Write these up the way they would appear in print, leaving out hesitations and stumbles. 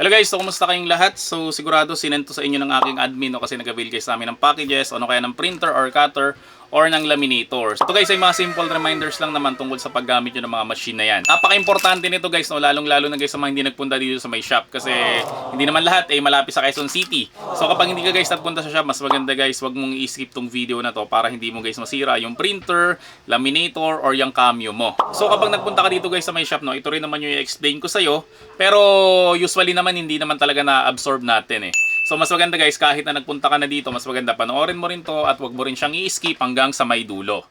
Hello guys, so kumusta kayong lahat? So sigurado sinend to sa inyo ng aking admin no, kasi nag-avail kayo sa amin ng packages o kaya ng printer or cutter or ng laminator. So ito guys ay mga simple reminders lang naman tungkol sa paggamit nyo ng mga machine na yan. Napaka-importante nito guys, no, lalong-lalo na guys sa mga hindi nagpunta dito sa may shop kasi hindi naman lahat ay malapit sa Quezon City. So kapag hindi ka guys nagpunta sa shop, mas maganda guys wag mong i-skip tong video na to para hindi mo guys masira yung printer, laminator or yung cameo mo. So kapag nagpunta ka dito guys sa may shop, no, ito rin naman yung i-explain ko sa'yo. Pero usually naman hindi naman talaga na-absorb natin eh. So mas maganda guys, kahit na nagpunta ka na dito, mas maganda panoorin mo rin to at wag mo rin siyang i-skip hanggang sa may dulo.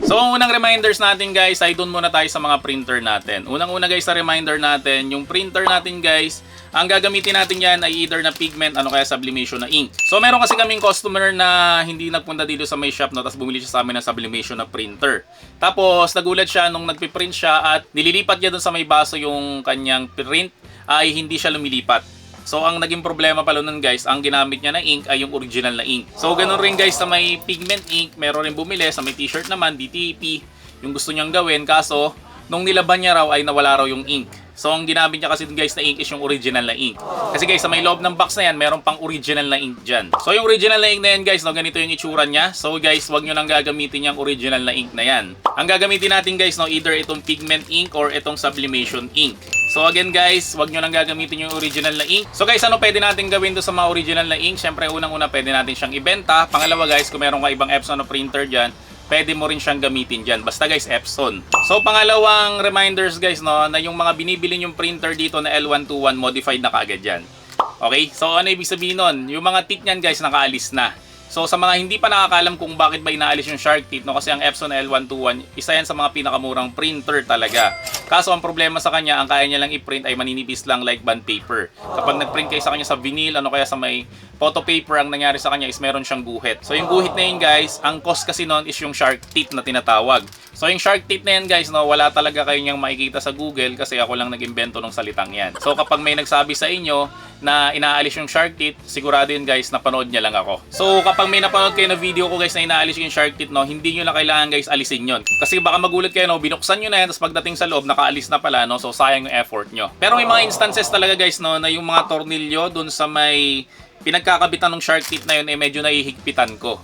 So ang unang reminders natin guys ay doon muna tayo sa mga printer natin. Unang-una guys sa reminder natin, yung printer natin guys, ang gagamitin natin yan ay either na pigment, ano kaya sublimation na ink. So meron kasi kaming customer na hindi nagpunta dito sa may shop, no, tapos bumili siya sa amin ng sublimation na printer. Tapos nagulat siya nung nagpiprint siya at nililipat niya doon sa may baso yung kanyang print ay hindi siya lumilipat. So ang naging problema pala nun guys, ang ginamit niya na ink ay yung original na ink. So ganun rin guys sa may pigment ink, meron rin bumili sa may t-shirt naman, DTP, yung gusto niyang gawin, kaso nung nilaban niya raw ay nawala raw yung ink. So ang ginamit niya kasi guys na ink is yung original na ink. Kasi guys sa may loob ng box na yan, meron pang original na ink dyan. So yung original na ink na yan guys, no, ganito yung itsura niya. So guys, wag nyo nang gagamitin yung original na ink na yan. Ang gagamitin natin guys, no, either itong pigment ink or itong sublimation ink. So again guys, wag nyo nang gagamitin yung original na ink. So guys, ano pwede natin gawin do sa mga original na ink? Siyempre unang-una pwede natin siyang ibenta. Pangalawa guys, kung meron ka ibang Epson na printer dyan, pwede mo rin siyang gamitin dyan. Basta guys, Epson. So pangalawang reminders guys, no, na yung mga binibili yung printer dito na L121 modified na kaagad yan. Okay? So ano ibig sabihin nun? Yung mga teeth nyan guys, nakaalis na. So sa mga hindi pa nakakalam kung bakit ba inaalis yung shark teeth, no, kasi ang Epson L121, isa yan sa mga pinakamurang printer talaga. Kaso ang problema sa kanya, ang kaya niya lang i-print ay maninipis lang like bond paper. Kapag nag-print kayo sa kanya sa vinyl, ano kaya sa may photo paper, ang nangyari sa kanya is meron siyang guhit. So yung guhit na yun guys, ang cause kasi nun is yung shark teeth na tinatawag. So yung shark teeth na yan guys, no, wala talaga kayo niyang makikita sa Google kasi ako lang nag-imbento ng salitang yan. So kapag may nagsabi sa inyo na inaalis yung shark teeth, sigurado yun guys, napanood niya lang ako. So kapag may napanood kayo na video ko guys na inaalis yung shark teeth, no, hindi nyo na kailangan guys alisin yun. Kasi baka magulat kayo, no, binuksan nyo na yan, tapos pagdating sa loob, nakaalis na pala, no, so sayang yung effort nyo. Pero may mga instances talaga guys, no, na yung mga tornilyo dun sa may pinagkakabitan ng shark teeth na yun, eh medyo nahihigpitan ko.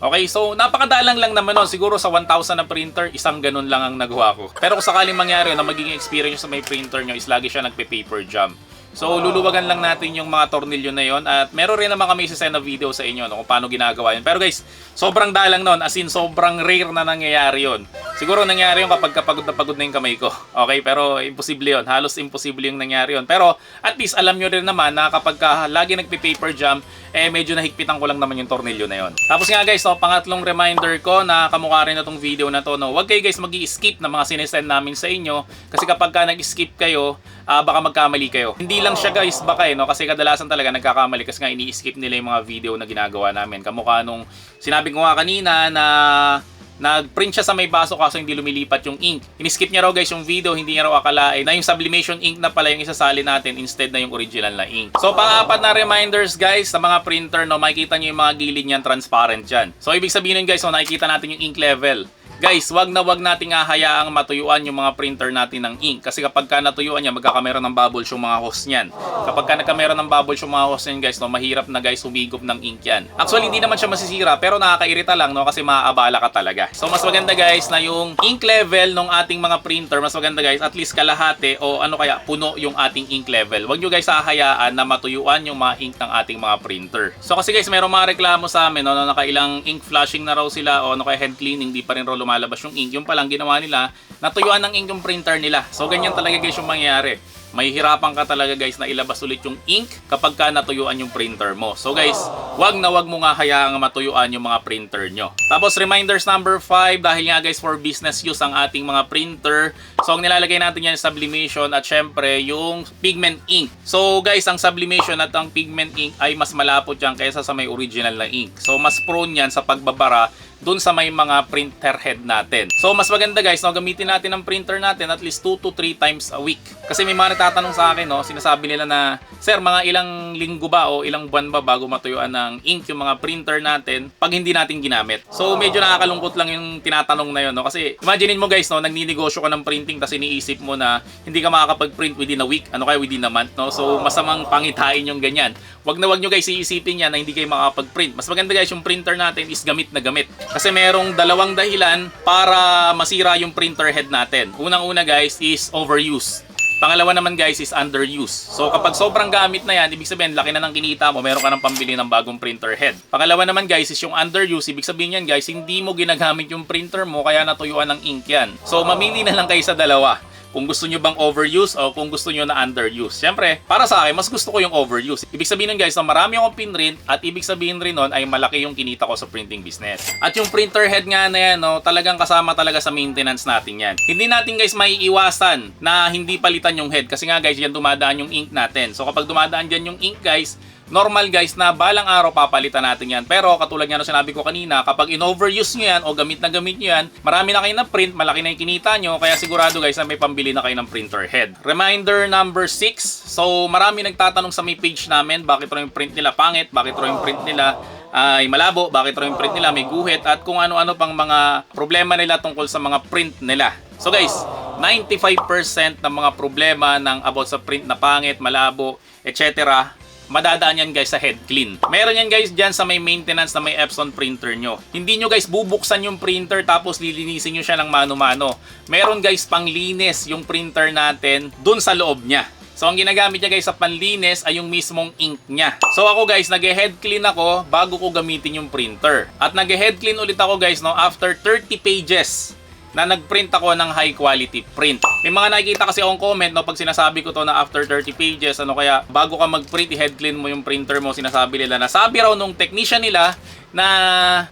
Okay, so napakadalang lang naman nun. Siguro sa 1,000 na printer, isang ganun lang ang nagawa ko. Pero kung sakaling mangyari na magiging experience sa may printer nyo is lagi siya nagpe-paper jam. So luluwagan lang natin yung mga tornilyo na yon at meron rin naman kami isasend na video sa inyo, no, kung paano ginagawa yun. Pero guys, sobrang dalang nun, as in sobrang rare na nangyayari yun. Siguro nangyari yun kapag pagod na yung kamay ko. Okay, pero imposible yun. Halos imposible yung nangyari yun. Pero at least alam nyo rin naman na kapag lagi nagpe-paper jam, eh medyo nahigpitan ko lang naman yung tornilyo na yon. Tapos nga guys, no, pangatlong reminder ko na kamukha rin na tong video na to, no, huwag kayo guys mag-i-skip na mga sinesend namin sa inyo kasi kapag ka nag-skip kayo, baka magkamali kayo. Hindi lang siya guys baka no, kasi kadalasan talaga nagkakamali kasi nga ini-skip nila yung mga video na ginagawa namin. Kamukha nung sinabi ko nga kanina na nag-print siya sa may baso kaso hindi lumilipat yung ink. In-skip niya raw guys yung video, hindi niya raw akalain na yung sublimation ink na pala yung isasali natin instead na yung original na ink. So pang-apat na reminders guys sa mga printer, no, makikita niyo yung mga gilid niyan transparent dyan. So ibig sabihin nun guys, no, nakikita natin yung ink level. Guys, wag nating hahayaang matuyuan yung mga printer natin ng ink. Kasi kapag ka natuyuan niya, magkakamera ng bubbles yung mga hose niyan. Kapag ka nagkamera ng bubbles yung mga hose niyan guys, no, mahirap na guys humigop ng ink yan. Actually, hindi naman siya masisira, pero nakakairita lang, no, kasi maaabala ka talaga. So, mas maganda guys na yung ink level ng ating mga printer, mas maganda guys, at least kalahati o ano kaya, puno yung ating ink level. Wag nyo guys hahayaan na matuyuan yung mga ink ng ating mga printer. So, kasi guys, mayroong mga reklamo sa amin, no, na nakailang ink flushing na raw sila o ano kaya hand cleaning, di pa rin raw lumalabas yung ink. Yung palang ginawa nila, natuyuan ng ink yung printer nila. So ganyan talaga guys yung mangyayari. Mahihirapan ka talaga guys na ilabas ulit yung ink kapag ka natuyuan yung printer mo. So guys, wag mo nga hayaang matuyuan yung mga printer nyo. Tapos reminders number 5, dahil nga guys for business use ang ating mga printer. So, ang nilalagay natin yan sublimation at syempre yung pigment ink. So, guys, ang sublimation at ang pigment ink ay mas malapot yan kaysa sa may original na ink. So, mas prone yan sa pagbabara dun sa may mga printer head natin. So, mas maganda guys, no, gamitin natin ang printer natin at least 2 to 3 times a week. Kasi may mga nagtatanong sa akin, no, sinasabi nila na, sir, mga ilang linggo ba o ilang buwan ba bago matuyuan ng ink yung mga printer natin pag hindi natin ginamit? So, medyo nakakalungkot lang yung tinatanong na yun, no? Kasi, imaginein mo guys, no, nagninegosyo ka ng printing tapos iniisip mo na hindi ka makakapag-print within a week, ano kaya within a month, no? So, masamang pangitain yung ganyan. Wag na wag nyo guys iisipin yan na hindi kayo makakapag-print. Mas maganda guys, yung printer natin is gamit na gamit. Kasi merong dalawang dahilan para masira yung printer head natin. Unang-una guys is overuse. Pangalawa naman guys is underuse. So kapag sobrang gamit na yan, ibig sabihin laki na ng kinita mo, meron ka nang pambili ng bagong printer head. Pangalawa naman guys is yung underuse. Ibig sabihin yan guys, hindi mo ginagamit yung printer mo kaya natuyuan ng ink yan. So mamili na lang kayo sa dalawa. Kung gusto nyo bang overuse o kung gusto nyo na underuse. Siyempre, para sa akin, mas gusto ko yung overuse. Ibig sabihin nun guys, na marami akong pinrint at ibig sabihin rin nun ay malaki yung kinita ko sa printing business. At yung printer head nga na yan, no, talagang kasama talaga sa maintenance natin yan. Hindi natin guys maiiwasan na hindi palitan yung head kasi nga guys, yan dumadaan yung ink natin. So kapag dumadaan dyan yung ink guys, normal guys na balang araw papalitan natin yan. Pero katulad nga na sinabi ko kanina, kapag in-overuse nyo yan o gamit nyo yan, marami na kayo na print, malaki na yung kinita nyo, kaya sigurado guys na may pambili na kayo ng printer head. Reminder number 6. So marami nagtatanong sa may page namin, bakit raw yung print nila pangit, bakit raw yung print nila ay malabo, bakit raw yung print nila may guhit, at kung ano-ano pang mga problema nila tungkol sa mga print nila. So guys, 95% ng mga problema ng about sa print na pangit, malabo, etc. madadaan yan guys sa head clean. Meron yan guys dyan sa may maintenance na may Epson printer nyo. Hindi nyo guys bubuksan yung printer tapos lilinisin nyo siya ng mano-mano. Meron guys panglinis yung printer natin dun sa loob niya. So ang ginagamit niya guys sa panlinis ay yung mismong ink niya. So ako guys, nag-head clean ako bago ko gamitin yung printer. At nag-head clean ulit ako guys no after 30 pages na nagprint ako ng high quality print. May mga nakikita kasi akong comment no pag sinasabi ko to na after 30 pages, ano kaya bago ka mag-print, i-head clean mo yung printer mo, sinasabi nila na sabi raw nung technician nila na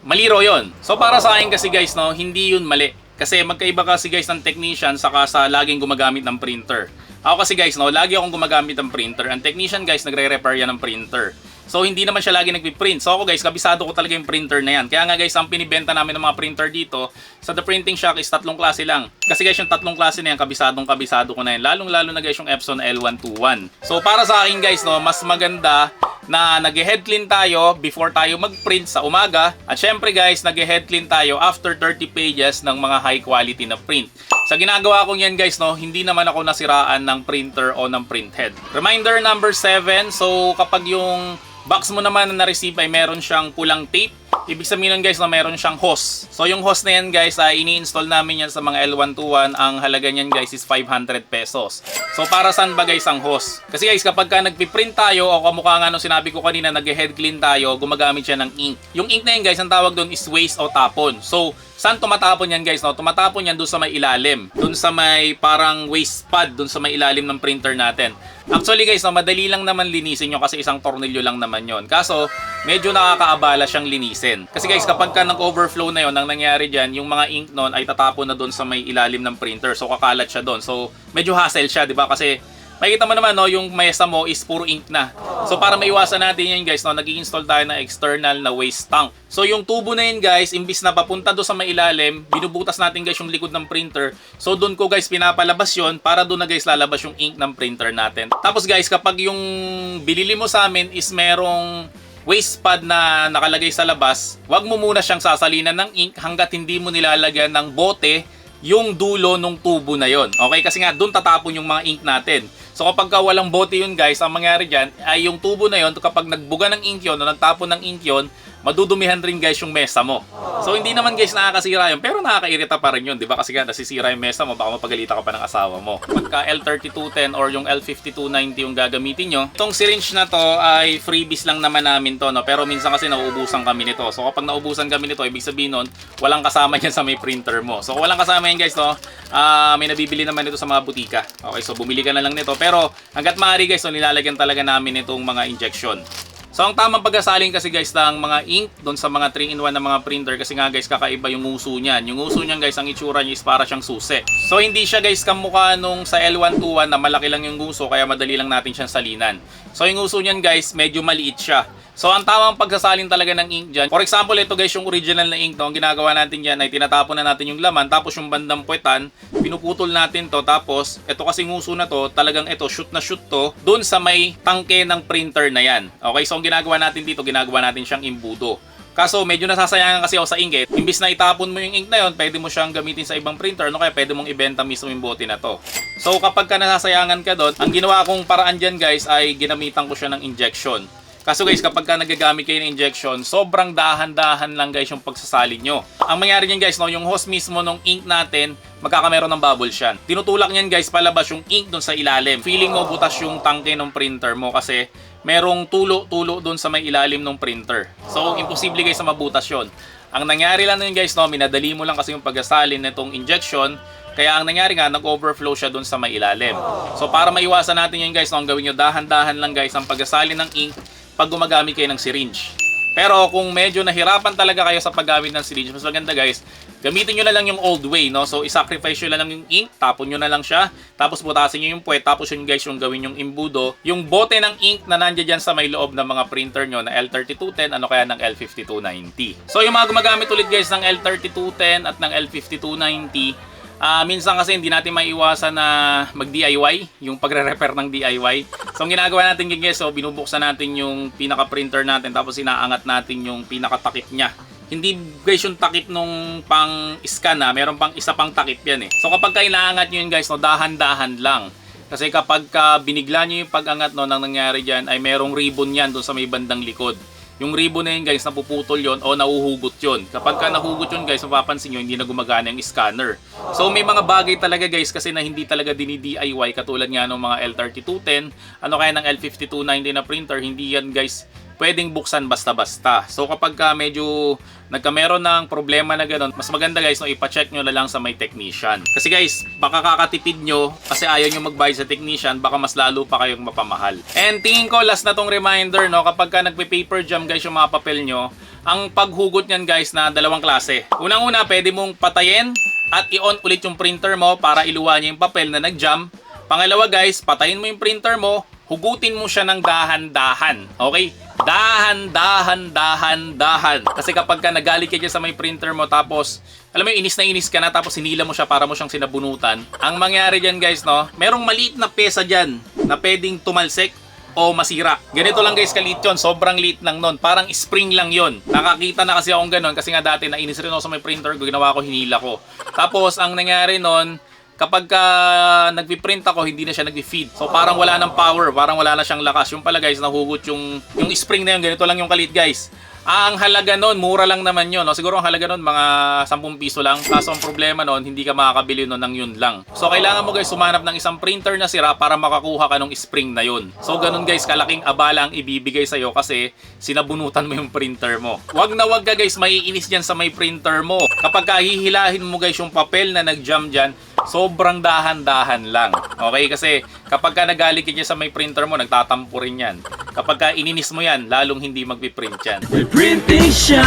mali raw yun. So para sa akin kasi guys no, hindi yun mali. Kasi magkaiba kasi guys ng technician saka sa laging gumagamit ng printer. Ako kasi guys no, lagi akong gumagamit ng printer. Ang technician guys nagre-repair yan ng printer. So hindi naman siya lagi nagpi-print. So ako guys, kabisado ko talaga yung printer na yan. Kaya nga guys, ang pinibenta namin ng mga printer dito sa The Printing Shop is 3 klase lang. Kasi guys, yung 3 klase na yan, kabisado ko na yan. Lalong-lalo na guys yung Epson L121. So para sa akin guys, no, mas maganda na nag-head clean tayo before tayo mag-print sa umaga. At syempre guys, nag-head clean tayo after 30 pages ng mga high quality na print. Sa ginagawa kong yan guys, no, hindi naman ako nasiraan ng printer o ng print head. Reminder number 7, so kapag yung box mo naman na na-receive ay meron siyang pulang tape, ibig sabihin nun guys na meron siyang hose. So yung hose na yan guys ay ini-install namin yan sa mga L121. Ang halaga niyan guys is 500 pesos. So para saan ba guys ang hose? Kasi guys kapag ka nagpiprint tayo o kamukha nga nung sinabi ko kanina nag-head clean tayo, gumagamit siya ng ink. Yung ink na yan guys, ang tawag doon is waste o tapon. So saan tumatapon yan guys? No? Tumatapon yan doon sa may ilalim. Doon sa may parang waste pad, doon sa may ilalim ng printer natin. Actually guys, no, madali lang naman linisin nyo kasi isang tornilyo lang naman yon. Kaso, medyo nakakaabala siyang linisin. Kasi guys, kapag ka nag-overflow na yon, ang nangyari dyan, yung mga ink nun ay tatapon na doon sa may ilalim ng printer. So, kakalat siya doon. So, medyo hassle siya, di ba? Kasi, makikita mo naman, no, yung mesa mo is puro ink na. So, para maiwasan natin yan guys, no, nag-i-install tayo ng external na waste tank. So, yung tubo na yun guys, imbis na papunta doon sa may ilalim, binubutas natin guys yung likod ng printer. So, doon ko guys pinapalabas yon para doon na guys lalabas yung ink ng printer natin. Tapos guys, kapag yung binili mo sa amin is merong waste pad na nakalagay sa labas, wag mo muna siyang sasalinan ng ink hanggat hindi mo nilalagyan ng bote yung dulo ng tubo na yon. Okay? Kasi nga, doon tatapon yung mga ink natin. So kapag walang bote yun guys, ang mangyari dyan ay yung tubo na yun, kapag nagbuga ng ink yun o nagtapon ng ink yun, madudumihan rin guys yung mesa mo. So hindi naman guys nakakasira yun, pero nakakairita pa rin yun, di ba? Kasi nga nasisira yung mesa mo, baka mapagalita ka pa ng asawa mo. Pagka L3210 or yung L5290 yung gagamitin nyo, itong syringe na to ay freebies lang naman namin to, no? Pero minsan kasi nauubusan kami nito. So kapag nauubusan kami nito, ibig sabihin nun, walang kasama yan sa may printer mo. So kung walang kasama yan guys, no, may nabibili naman ito sa mga butika. Okay, so bumili ka na lang nito. Pero hanggat maaari guys, so nilalagyan talaga namin itong mga injection. So ang tamang pagkasalin kasi guys ng mga ink doon sa mga 3-in-1 na mga printer, kasi nga guys kakaiba yung uso niyan. Yung uso niyan guys, ang itsura niya is para siyang susi. So hindi siya guys kamukha nung sa L121 na malaki lang yung uso kaya madali lang natin siyang salinan. So yung uso niyan guys, medyo maliit siya. So ang tamang pagsasalin talaga ng ink dyan, for example ito guys yung original na ink, no? Ang ginagawa natin dyan ay tinatapon na natin yung laman, tapos yung bandang puwetan, pinuputol natin to, tapos ito kasi nguso na to, talagang ito shoot na shoot to dun sa may tangke ng printer na yan. Okay, so ang ginagawa natin dito, ginagawa natin siyang imbudo. Kaso medyo nasasayangan kasi ako sa ink eh. Imbis na itapon mo yung ink na yon, pwede mo siyang gamitin sa ibang printer, no? Kaya pwede mong ibenta mismo yung bote na to. So kapag ka nasasayangan ka doon, ang ginawa kong paraan dyan guys ay ginamitan ko siya ng injection. Kaso guys, kapag ka nagagamit kayo ng injection, sobrang dahan-dahan lang guys yung pagsasalin nyo. Ang mangyari niyan guys, no, yung hose mismo ng ink natin, magkakameron ng bubbles yan. Tinutulak niyan guys, palabas yung ink doon sa ilalim. Feeling mo butas yung tangke ng printer mo kasi merong tulo-tulo doon sa may ilalim ng printer. So, imposible guys na mabutas yun. Ang nangyari lang nun guys, no, minadali mo lang kasi yung pagsasalin nitong injection. Kaya ang nangyari nga, nag-overflow siya doon sa may ilalim. So, para maiwasan natin yun guys, no, ang gawin nyo, dahan-dahan lang guys ang pagsasalin ng ink pag gumagamit kayo ng syringe. Pero kung medyo nahirapan talaga kayo sa paggamit ng syringe, mas maganda guys, gamitin nyo na lang yung old way, no? So, isacrifice nyo na lang yung ink, tapon nyo na lang siya, tapos butasin nyo yung puwet, tapos yun guys yung gawin yung imbudo. Yung bote ng ink na nandiyan dyan sa may loob ng mga printer nyo na L3210, ano kaya ng L5290. So, yung mga gumagamit ulit guys ng L3210 at ng L5290, minsan kasi hindi natin maiwasan na mag-DIY, yung pagre-repair ng DIY. So, ang ginagawa natin guys, so, binubuksan natin yung pinaka-printer natin, tapos inaangat natin yung pinaka-takip niya. Hindi guys yung takip nung pang-scan meron pang isa pang takip yan eh. So, kapag ka inaangat nyo yun guys, no, dahan-dahan lang. Kasi kapag ka binigla nyo yung pag-angat, no, nang nangyari dyan, ay merong ribbon yan doon sa may bandang likod. Yung ribbon na yun guys, napuputol yon o nahuhugot yon. Kapag ka nahugot yun guys, mapapansin nyo, hindi na gumagana yung scanner. So may mga bagay talaga guys kasi na hindi talaga dini-DIY katulad nga ng mga L3210, ano kaya ng L5290 na printer, hindi yan guys pwedeng buksan basta-basta. So kapag ka medyo nagkameron ng problema na gano'n, mas maganda guys, no, ipacheck nyo na lang sa may technician. Kasi guys, baka kakatipid nyo kasi ayaw nyo magbayad sa technician, baka mas lalo pa kayong mapamahal. And tingin ko last na tong reminder, no, kapag ka nagpe-paper jam guys yung mga papel nyo, ang paghugot nyan guys na dalawang klase. Unang-una, pwede mong patayin at i-on ulit yung printer mo para iluwa niya yung papel na nag-jam. Pangalawa guys, patayin mo yung printer mo, hugutin mo siya ng dahan-dahan. Okay? Dahan-dahan. Kasi kapag ka nagalit ka dyan sa may printer mo, tapos alam mo yung inis na inis ka na, tapos hinila mo siya para mo siyang sinabunutan, ang mangyari dyan guys, no, merong maliit na pesa dyan na pwedeng tumalsik o masira. Ganito lang guys kaliit yun, sobrang liit lang nun, parang spring lang yon. Nakakita na kasi akong ganun kasi nga dati nainis rin ako sa may printer ko, ginawa ko, hinila ko. Tapos ang nangyari nun, kapag nagpi-print ako, hindi na siya nagpi-feed. So parang wala ng power, parang wala na siyang lakas. Yung pala guys, nahugot yung spring na yun, ganito lang yung kalit guys. Ang halaga nun, mura lang naman yun. No? Siguro ang halaga nun, mga 10 piso lang. Kaso ang problema nun, hindi ka makakabili nun ng yun lang. So kailangan mo guys sumanap ng isang printer na sira para makakuha ka ng spring na yun. So ganun guys, kalaking abala ang ibibigay sa'yo kasi sinabunutan mo yung printer mo. Wag na wag ka guys, maiinis dyan sa may printer mo. Kapag hihilahin mo guys yung papel na nag-jam dyan, sobrang dahan-dahan lang. Okay? Kasi kapag ka nagalit ka dyan sa may printer mo, nagtatampo rin yan. Kapag ka ininis mo yan, lalong hindi magpiprint yan. Printing shine.